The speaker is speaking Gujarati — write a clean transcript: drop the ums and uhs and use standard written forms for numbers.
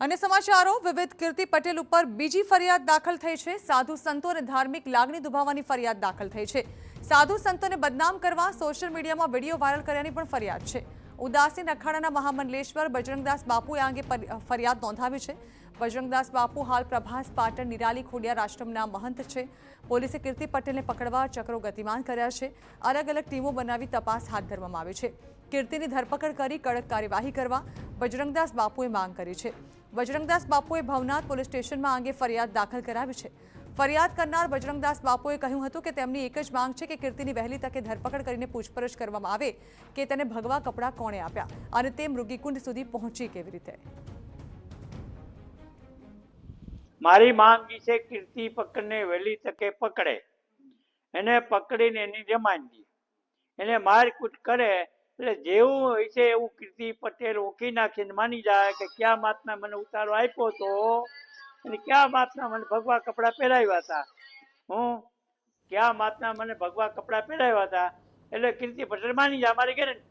અને સમાચારો વિવિધ કીર્તિ પટેલ ઉપર બીજી ફરિયાદ દાખલ થઈ છે। સાધુ સંતો અને ધાર્મિક લાગણી દુભાવવાની ફરિયાદ દાખલ થઈ છે। સાધુ સંતોને બદનામ કરવા સોશિયલ મીડિયામાં વિડીયો વાયરલ કર્યાની પણ ફરિયાદ છે। ઉદાસીન અખાડાના મહામંડલેશ્વર બજરંગદાસ બાપુએ આ અંગે ફરિયાદ નોંધાવી છે। બજરંગદાસ બાપુ હાલ પ્રભાસ પાટણ નિરાલી ખોડિયાર આશ્રમના મહંત છે। પોલીસે કીર્તિ પટેલને પકડવા ચક્રો ગતિમાન કર્યા છે। અલગ અલગ ટીમો બનાવી તપાસ હાથ ધરવામાં આવી છે। કીર્તિની ધરપકડ કરી કડક કાર્યવાહી કરવા બજરંગદાસ બાપુએ માંગ કરી છે। બજરંગદાસ બાપુએ ભવનાથ પોલીસ સ્ટેશનમાં અંગે ફરિયાદ દાખલ કરાવી છે। ફરિયાદ કરનાર બજરંગદાસ બાપુએ કહ્યું હતું કે તેમની એક જ માંગ છે કે કીર્તિની વહેલી તકે ધરપકડ કરીને પૂછપરછ કરવામાં આવે કે તેને ભગવા કપડાં કોણે આપ્યા અને તે મૃગીકુંડ સુધી પહોંચી કેવી રીતે। મારી માંગ છે કીર્તિ પકડને વહેલી તકે પકડે, એને પકડીને એની રિમાન્ડ દે, એને મારકૂટ કરે એટલે જેવું હોય છે એવું કીર્તિ પટેલ ઓકી નાખીને માની જાય કે ક્યાં માતના મને ઉતારો આપ્યો હતો અને ક્યાં માતના મને ભગવા કપડાં પહેરાવ્યા હતા, ક્યાં માતના મને ભગવા કપડાં પહેરાવ્યા હતા, એટલે કીર્તિ પટેલ માની જાય મારી ગેરંટી।